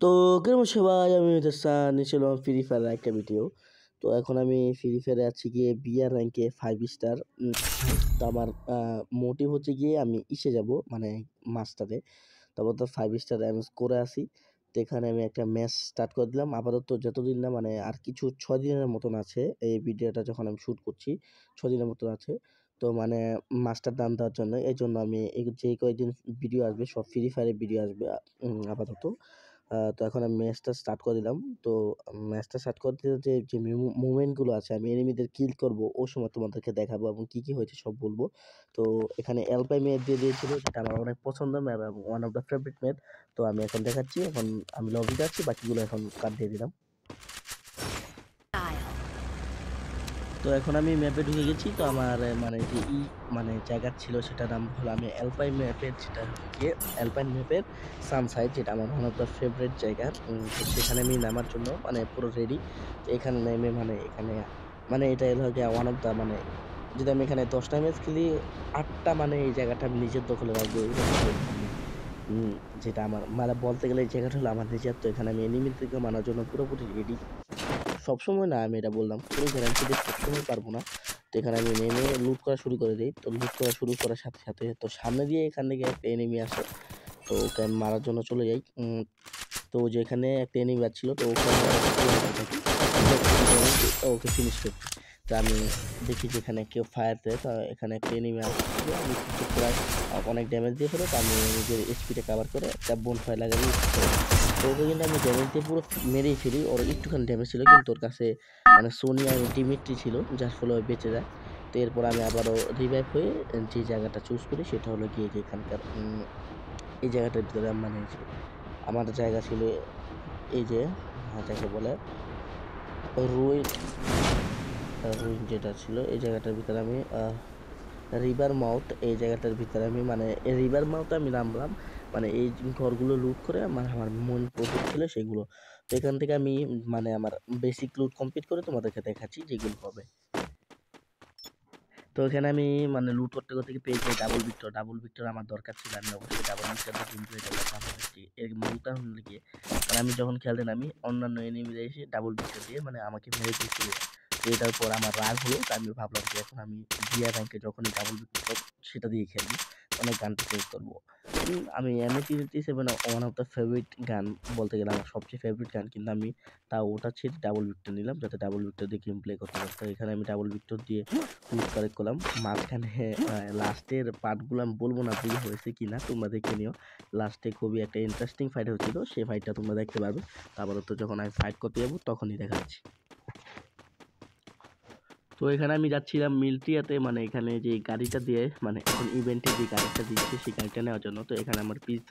তো কেমন সবাই, আমি হাসান, নিয়েছিলাম ফ্রি ফায়ার একটা ভিডিও। তো এখন আমি ফ্রি ফায়ারে আছি গিয়ে বিআর র্যাঙ্কে 5 স্টার। তো আমার মোটিভ হচ্ছে গিয়ে আমি ইসে যাব, মানে মাস্টারে। তারপর তো 5 স্টার আমি করে আসি। তো এখানে আমি একটা ম্যাচ স্টার্ট করে দিলাম। আপাতত যতদিন না, মানে আর কিছু 6 দিনের মতন আছে এই ভিডিওটা যখন আমি শ্যুট করছি, 6 দিনের মতন আছে। তো মানে মাস্টার দান দেওয়ার জন্য, এই জন্য আমি যে কয়েকদিন ভিডিও আসবে সব ফ্রি ফায়ারের ভিডিও আসবে আপাতত। তো এখন আমি ম্যাচটা স্টার্ট করে দিলাম। তো ম্যাচটা স্টার্ট করতে যে মুভমেন্টগুলো আছে, আমি এনিমিদের কিল করব ওই সময় তোমাদেরকে দেখাবো এবং কি কি হয়েছে সব বলবো। তো এখানে এলপাই ম্যাপ দিয়ে দিয়েছিল, যেটা আমার অনেক পছন্দ ম্যাপ এবং one of the favourite map. তো আমি এখন দেখাচ্ছি, এখন আমি লবিতে আছি, বাকিগুলো এখন কাট দিয়ে দিলাম। তো এখন আমি ম্যাপে ঢুকে গেছি। তো আমার মানে যে মানে জায়গা ছিল সেটার নাম হলো, আমি অ্যালপাইন ম্যাপের, যেটা গিয়ে অ্যালপাইন ম্যাপের সানসাইড, যেটা আমার ওয়ান অফ দ্য ফেভারিট জায়গা। তো সেখানে আমি নামার জন্য মানে পুরো রেডি। তো এখানে নেমে মানে এখানে মানে এটা হলো গিয়ে ওয়ান অফ দ্য, মানে যদি আমি এখানে 10টা ম্যাচ খেলি, 8টা মানে এই জায়গাটা আমি নিজের দখলে রাখবো, এরকম মানে যেটা আমার মানে বলতে গেলে এই জায়গাটা হলো আমার নিজের। তো এখানে আমি এনিমিদেরকে মারার জন্য পুরোপুরি রেডি। সবসময় না, আমি এটা বললাম, পুরো গ্যারান্টি দিয়ে সবসময় পারবো না। তো এখানে আমি নেমে লুট করা শুরু করে দিই। তো লুট করা শুরু করার সাথে সাথে তো সামনে দিয়ে এখান থেকে একটা এনিমি আসে। তো ওকে আমি মারার জন্য চলে যাই। তো যে এখানে একটা এনিমি ছিল, তো ওকে থাকি ওকে ফিনিশ করি। তো আমি দেখি যে এখানে কেউ ফায়ার দেয়। তো এখানে একটা এনিমি আসছিল, আমি কিছু প্রায় অনেক ড্যামেজ দিয়ে ফেলো। তো আমি নিজের এইচপিটা কাভার করে একটা বোন ফায়ার লাগাই। তো ওকে কিন্তু আমি ড্যামেজ দিয়ে পুরো মেরেই ফেলি। ওর একটুখানি ড্যামেজ ছিল, কিন্তু ওর কাছে মানে সোনি আর ডিমিট্রি ছিল, যার ফলে ওই বেঁচে যায়। তো এরপর আমি আবারও রিভাইভ হয়ে যে জায়গাটা চুজ করি সেটা হলো গিয়ে যে এখানকার এই জায়গাটার ভিতরে, মানে আমার জায়গা ছিল এই যে যাকে বলে রুইন, যেটা ছিল এই জায়গাটার ভিতরে আমি রিভার মাউথ, এই জায়গাটার ভিতরে আমি মানে রিভার মাউথে আমি নামলাম। মানে এই ঘরগুলো লুট করে আমার মন প্রজেক্ট ছিল সেগুলো। তো এখান থেকে আমি মানে আমার বেসিক লুট কমপ্লিট করে তোমাদেরকে দেখাচ্ছি যেগুলো হবে। তো এখানে আমি মানে লুট করতে করতে পেয়েছি ডাবল ভিক্টর আমার দরকার ছিল। আমি অবশ্যই ডাবল ভিক্টর দিয়ে টিম প্লে করতাম। এর মূল কারণ হলো গিয়ে, মানে আমি যখন খেলতে নামি অন্যান্য এনিমিরা এসে ডাবল ভিক্টর দিয়ে মানে আমাকে মেরে দিয়েছিল। তো এটার পর আমার রাগ হলো। তো আমি ভাবলাম যে এখন আমি বিআর র্যাঙ্কে যখনই ডাবল ভিক্টর সেটা দিয়ে খেলবো, অনেক গানটা চেঞ্জ করবো। আমি M87 one of the favourite গান, বলতে গেলে আমার সবচেয়ে ফেভারিট গান, কিন্তু আমি তাও ওটা ছেড়ে ডাবল ভিক্টর নিলাম, যাতে ডাবল ভিক্টর দিয়ে গেম প্লে করতে পারি। তো এখানে আমি ডাবল ভিক্টর দিয়ে লুট কালেক্ট করলাম। মাঝখানে লাস্টের পার্টগুলো আমি বলবো না ভুল হয়েছে কিনা, তোমরা দেখে নিও। লাস্টে খুবই একটা ইন্টারেস্টিং ফাইট হচ্ছিল, সেই ফাইটটা তোমরা দেখতে পারবে। তারপরে তো যখন আমি ফাইট করতে যাবো তখনই দেখাচ্ছি। তো এখানে আমি যাচ্ছিলাম মিলিটারিতে, মানে এখানে যে গাড়িটা দিয়ে, মানে এখন ইভেন্টে যে গাড়িটা দিচ্ছে সেই গাড়িটা নেওয়ার জন্য। তো এখানে আমার পিছ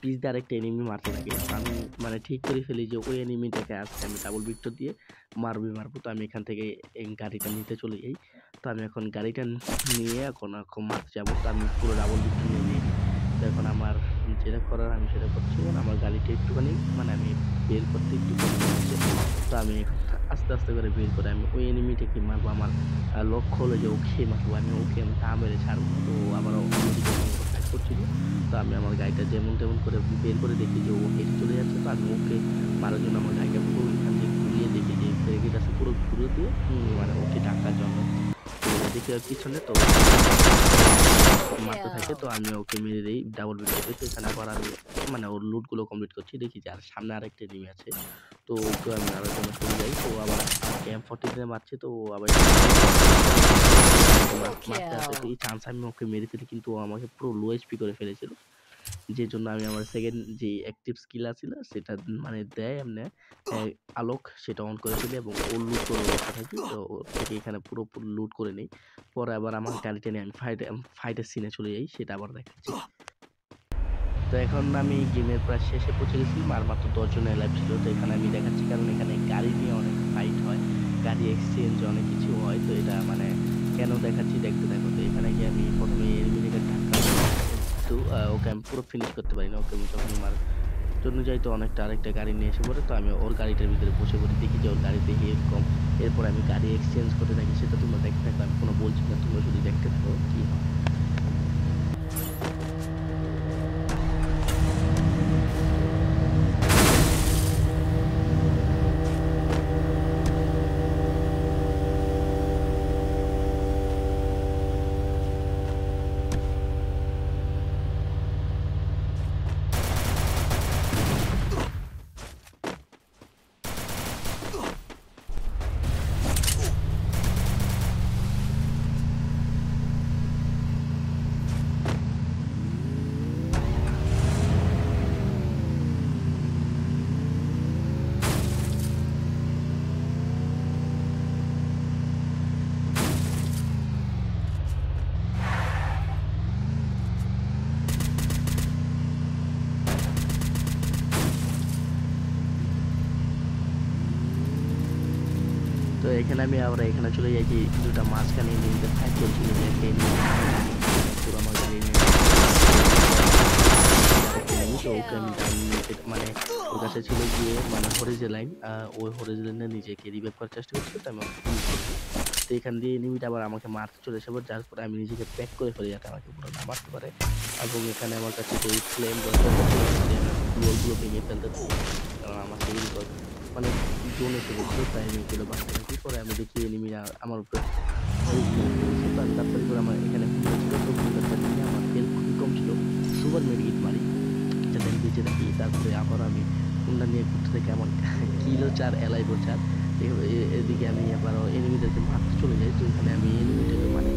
দিয়ে আরেকটা এনিমি মারতে থাকে। আমি মানে ঠিক করে ফেলি যে ওই এনিমিটাকে আজকে আমি ডাবল ভিক্টর দিয়ে মারবো। তো আমি এখান থেকে এই গাড়িটা নিতে চলে যাই। তো আমি এখন গাড়িটা নিয়ে এখন মারতে যাবো। তো আমি পুরো ডাবল ভিক্টর নিয়ে নিই। তো এখন আমার যেটা করার আমি সেটা করছি। আমার গাড়িটা একটুখানি মানে আমি বের করতে একটু কষ্ট হচ্ছে। তো আমি এখন আস্তে আস্তে করে বের করে আমি ওই এনিমিটাকে মারবো। আমার লক্ষ্য হলো যে ওকে মারবো, আমি ওকে না মেরে ছাড়বো। তো আবার ফাইট করছিল। তো আমি আমার গাড়িটা যেমন তেমন করে বের করে দেখি যে ও হেঁটে চলে যাচ্ছে। তো আমি ওকে মারার জন্য আমার গাড়িটা পুরো এখান থেকে ঘুরিয়ে দেখি যে ব্রেকেট আছে, পুরো ঘুরে দিয়ে মানে ওকে ডাকার জন্য দেখি ওর পিছনে। তো মারতে থাকে। তো আমি ওকে মেরে দিই ডাবল ভিক্টর। তো এখানে আবার আমি মানে ওর লুটগুলো কমপ্লিট করছি, দেখি যে আর সামনে আরেকটা এনিমি আছে। তো ওকে আমি মারার জন্য চলে যাই। তো আবার M14 মারছে। তো আবার মারতে আসে। তো এই চান্স আমি ওকে মেরে ফেলি, কিন্তু ও আমাকে পুরো লো এইচপি করে ফেলেছিল। যে জন্য আমি আমার সেকেন্ড যে অ্যাক্টিভ স্কিল আছিল সেটা মানে দেয় এমনি আলোক, সেটা অন করে ফেলি এবং ও লুট করে বসে থাকি। তো ওর থেকে এখানে পুরো লুট করে নিই। পরে আবার আমার গাড়িটা নিয়ে আমি ফাইটের সিনে চলে যাই, সেটা আবার দেখাচ্ছি। তো এখন আমি গেমের প্রায় শেষে পৌঁছে গেছি। মাত্র 10 জন লাইভ ছিল। তো এখানে আমি দেখাচ্ছি, কারণ এখানে গাড়ি নিয়ে অনেক ফাইট হয়, গাড়ি এক্সচেঞ্জ অনেক কিছু হয়। তো এটা মানে কেন দেখাচ্ছি দেখতে থাকো। তো এখানে গিয়ে আমি প্রথমে এলিমিনেটের ধাক্কা, তো ওকে আমি পুরো ফিনিশ করতে পারি না। ওকে আমি যখন মার জন্য যাই, তো অনেকটা আরেকটা গাড়ি নিয়ে এসে পড়ে। তো আমি ওর গাড়িটার ভিতরে বসে পড়ি, দেখি যে ওর গাড়িতে হিট কম। এরপর আমি গাড়ি এক্সচেঞ্জ করতে থাকি, সেটা তোমরা দেখতে থাকো। আমি কোনো বলছি না, তোমরা শুধু দেখতে থাকো কি হয়। এখানে আমি আবার এখানে চলে যাই যে দুটা মাঝখানে এনিমিতে ফাইট করছিল যে একটা এনিমি পুরো আমার গাড়ি নিয়ে আরেকটা এনিমি তো ওকে আমি ডাউন মানে ওর কাছে ছিল গিয়ে মানে হরিজে লাইন ওই হরিজে লাইনে নিজেকে রিভাইভ করার চেষ্টা করছিল তো আমি ওকে কিল করছি। তো এখান দিয়ে এনিমিটা আবার আমাকে মারতে চলে এসে যার পরে আমি নিজেকে প্যাক করে ফেলি যাতে আমাকে পুরো না মারতে পারে এবং এখানে আমার কাছে যে ফ্লেম গুলো ভেঙে ফেলতে থাকি কারণ আমার সেগুলো মানে জোন এসে গেছিল তাই আমি এগুলো বাঁচতে থাকি পরে আমি দেখি এনিমিরা আমার উপরে তো আমি তাড়াতাড়ি করে আমার এখানে হুন্ডা ছিল তো হুন্ডাটা নিয়ে আমার হেলথ খুবই কম ছিল সুপার মেডিকেট মারি যাতে আমি বেঁচে থাকি তারপরে আবার আমি হুন্ডা নিয়ে ঘুরতে থাকি আমার কিলো 4 এলাইভো 4 এদিকে আমি আবার এনিমিদেরকে মারতে চলে যাই তো এখানে আমি এনিমিটাকে মানে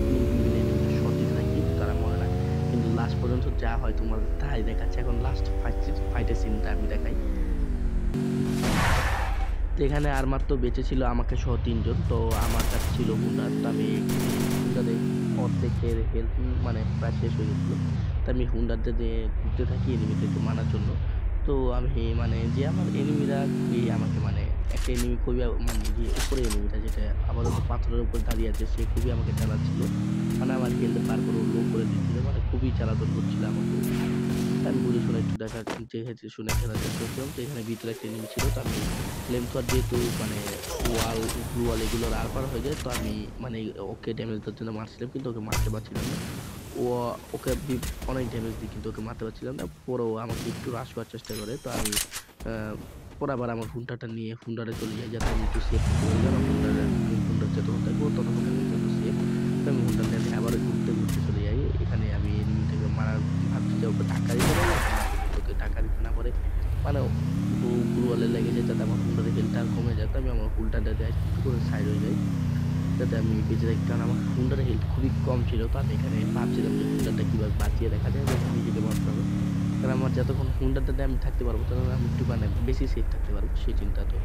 3 এনিমিকে শট দিতে থাকি তারা মরে না কিন্তু লাস্ট পর্যন্ত যা হয় তোমার তাই দেখাচ্ছে এখন লাস্ট ফাইটের সিনটা আমি দেখাই তো এখানে আর মাত্র বেঁচে ছিল আমাকে সহ 3 জন তো আমার কাছে ছিল হুন্ডা তো আমি হুন্ডাতে অর্ধেকের হেলথ মানে প্রায় শেষ হয়ে গেছিল তো আমি হুন্ডাতে দিয়ে ঘুরতে থাকি এনিমিদেরকে মারার জন্য তো আমি মানে যে আমার এনিমিরা খুবই আমাকে মানে একটা এনিমি খুবই মানে যে উপরে এনিমিটা যেটা আপাতত পাথরের উপর দাঁড়িয়ে আছে সে খুবই আমাকে জ্বালাচ্ছিল মানে আমার হেলথ বার করে লো করে দিচ্ছিল মানে খুবই জ্বালাতন করছিল আমাকে আমি বুঝে শুনে একটু দেখা যেহেতু শুনে খেলার চেষ্টা করছিলাম তো এখানে ভিতরে একটা এনিমি ছিল তো আমি ফ্লেম থ্রোয়ার যেহেতু মানে ওয়াল ব্লু ওয়াল এগুলোর আর পার হয়ে যায় তো আমি মানে ওকে ড্যামেজ দেওয়ার জন্য মারছিলাম কিন্তু ওকে মারতে পারছিলাম না ও ওকে অনেক ড্যামেজ দিই কিন্তু ওকে মারতে পারছিলাম না পরে ও আমাকে একটু রাশ করার চেষ্টা করে তো আমি পরে আবার আমার হুন্ডাটা নিয়ে হুন্ডারে চলে যাই যাতে আমি একটু সেফ থাকতে পারি কারণ হুন্ডার যতক্ষণ থাকবো ততক্ষণ আমি একটু সেফ তো আমি হুন্ডা নিয়ে আবার ঘুরতে ঘুরতে চলে যাই এখানে আমি এনিমিটাকে মারার ভাবছি যে ওকে টাকা দিতে পারবো কিন্তু ওকে টাকা দিতে না পারে মানে গ্লুয়ালে লেগে যায় যাতে আমার হুন্ডার হেলথটা কমে যায় তো আমি আমার হুন্ডাটা দিয়ে একটু করে সাইড হয়ে যাই যাতে আমি বেঁচে থাকি কারণ আমার হুন্ডার হেলথ খুবই কম ছিল তো আমি এখানে ভাবছিলাম যে হুন্ডারটা কীভাবে বাঁচিয়ে রাখা যায় যাতে নিজেকে বাঁচতে হবে কারণ আমার যতক্ষণ হুন্ডারটাতে আমি থাকতে পারবো তখন আমি একটু মানে বেশি সেফ থাকতে পারবো সেই চিন্তা তো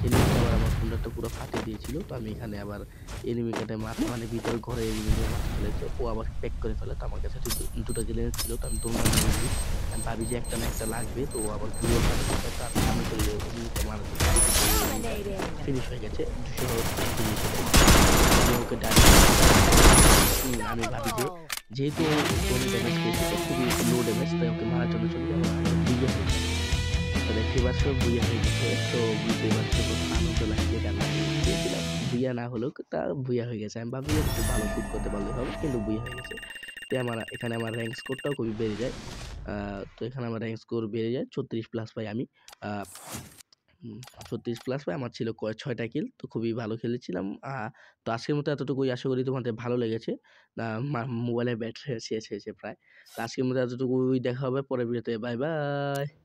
এনিমিটা আবার আমার হুন্ডারটা পুরো ফাটিয়ে দিয়েছিল তো আমি এখানে আবার এনিমিটাতে মাথা মানে ভিতরে ঘরে এনিমিকে মারতে ফেলেছে ও আবার প্যাক করে ফেলে তো আমার কাছে দুটো গ্রেনেড ছিল তো আমি দোনটা নিয়ে নিই আমি ভাবি যে একটা না একটা লাগবে তো আবার দুটো ফাটে তার আমি চলে যাই এনিমিকে মারার জন্য ফিনিশ হয়ে গেছে 200 ফিনিশ ওকে আমি ভাবি যে যেহেতু জোনে ড্যামেজ পেয়েছে তো খুবই লো ড্যামেজ তাই ওকে মারার জন্য চলে যাবো বুঝে হয়ে গেছে তো দেখতে পাচ্ছ বুইয়া হয়ে গেছে তো বুঝতে পারছো তো আনন্দ লাগছে কেন আমি চেয়েছিলাম বুইয়া না হলেও তা বুইয়া হয়ে গেছে আমি ভাবি একটু ভালো শুট করতে পারলে হবে কিন্তু বুইয়া হয়ে গেছে তো আমার এখানে আমার র্যাঙ্ক স্কোরটাও খুবই বেড়ে যায় তো এখানে আমার র্যাঙ্ক স্কোর বেড়ে যায় 34 প্লাস পাই আমি আহ 36 প্লাস পাই আমার ছিল 6টা কিল তো খুবই ভালো খেলেছিলাম তো আজকের মতো এতটুকুই আশা করি তোমাদের ভালো লেগেছে মোবাইলের ব্যাটারি শেষ হয়েছে প্রায় তো আজকের মতো এতটুকুই দেখা হবে পরের ভিডিওতে বাই বাই